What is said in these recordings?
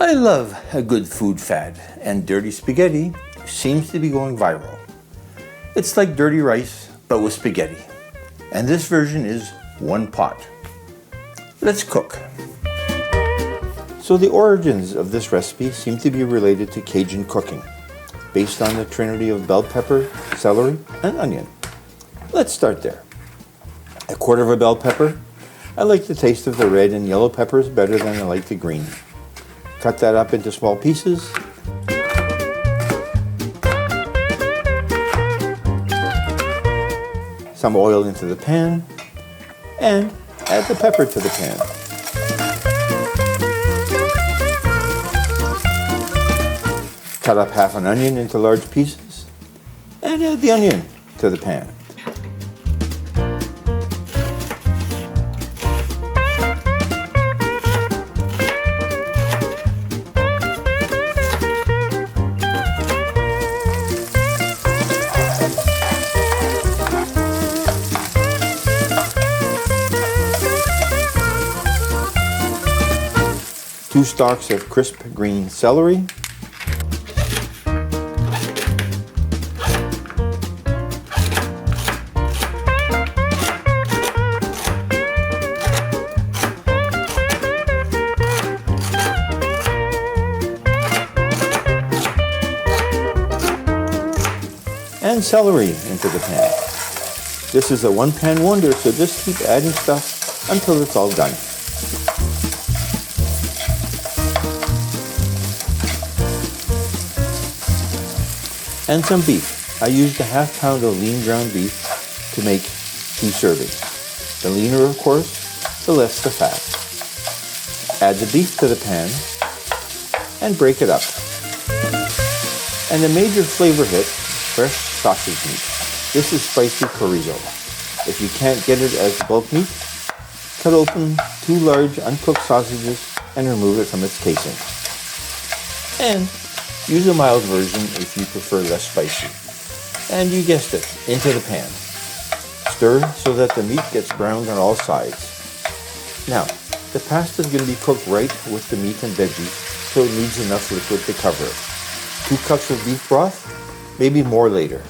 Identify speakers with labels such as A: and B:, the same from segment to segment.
A: I love a good food fad, and dirty spaghetti seems to be going viral. It's like dirty rice, but with spaghetti. And this version is one pot. Let's cook. So the origins of this recipe seem to be related to Cajun cooking, based on the trinity of bell pepper, celery, and onion. Let's start there. A quarter of a bell pepper. I like the taste of the red and yellow peppers better than I like the green. Cut that up into small pieces. Some oil into the pan, and add the pepper to the pan. Cut up half an onion into large pieces, and add the onion to the pan. Two stalks of crisp green celery. And celery into the pan. This is a one-pan wonder, so just keep adding stuff until it's all done. And some beef. I used a half pound of lean ground beef to make 2 servings. The leaner, of course, the less the fat. Add the beef to the pan and break it up. And a major flavor hit, fresh sausage meat. This is spicy chorizo. If you can't get it as bulk meat, cut open 2 large uncooked sausages and remove it from its casing. And use a mild version if you prefer less spicy. And you guessed it, into the pan. Stir so that the meat gets browned on all sides. Now, the pasta is going to be cooked right with the meat and veggies, so it needs enough liquid to cover it. 2 cups of beef broth, maybe more later.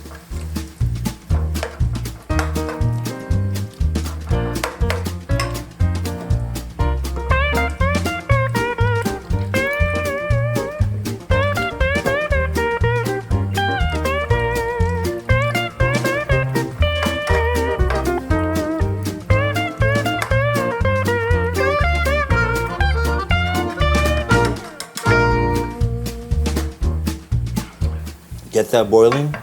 A: Get that boiling.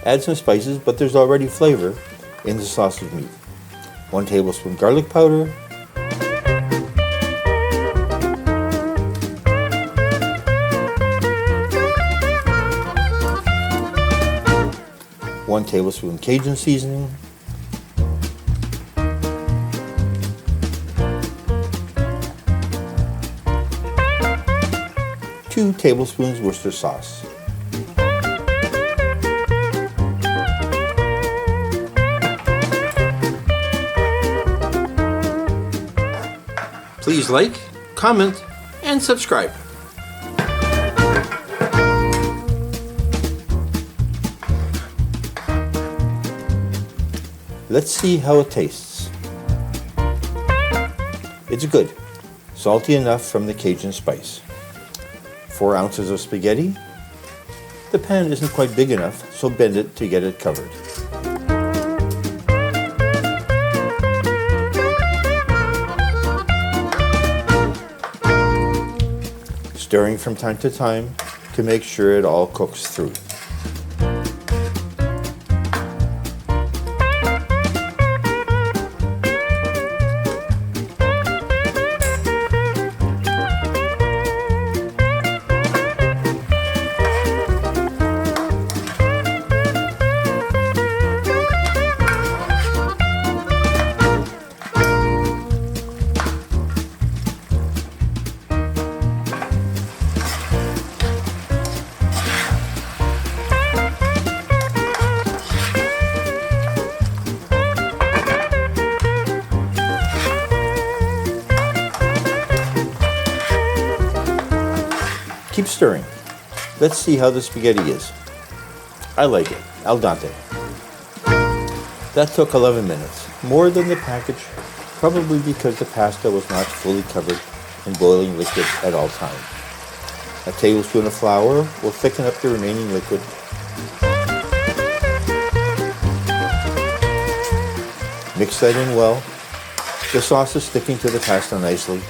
A: Add some spices, but there's already flavor in the sausage meat. 1 tablespoon garlic powder, one tablespoon Cajun seasoning, 2 tablespoons Worcestershire sauce. Please like, comment, and subscribe. Let's see how it tastes. It's good, salty enough from the Cajun spice. 4 ounces of spaghetti. The pan isn't quite big enough, so bend it to get it covered. Stirring from time to time to make sure it all cooks through. stirring. Let's see how the spaghetti is. I like it, al dente. That took 11 minutes, more than the package, probably because the pasta was not fully covered in boiling liquid at all times. A tablespoon of flour will thicken up the remaining liquid. Mix that in well. The sauce is sticking to the pasta nicely.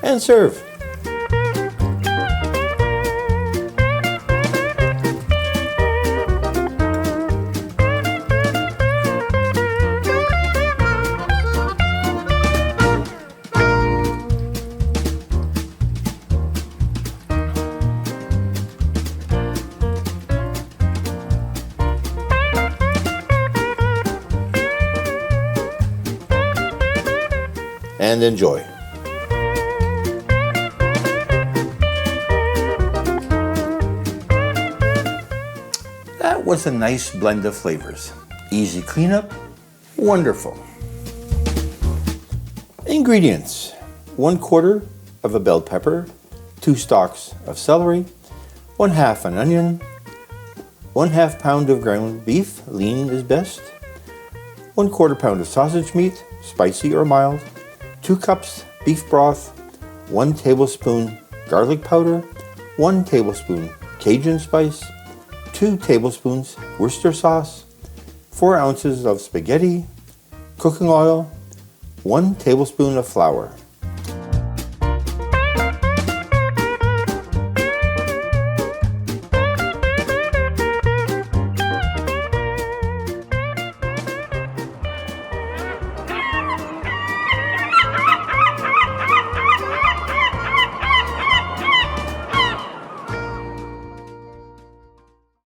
A: And serve. And enjoy. That was a nice blend of flavors. Easy cleanup, wonderful. Ingredients: 1/4 of a bell pepper, 2 stalks of celery, 1/2 an onion, 1/2 pound of ground beef, lean is best, 1/4 pound of sausage meat, spicy or mild, 2 cups beef broth, 1 tablespoon garlic powder, 1 tablespoon Cajun spice, 2 tablespoons Worcestershire sauce, 4 ounces of spaghetti, cooking oil, 1 tablespoon of flour.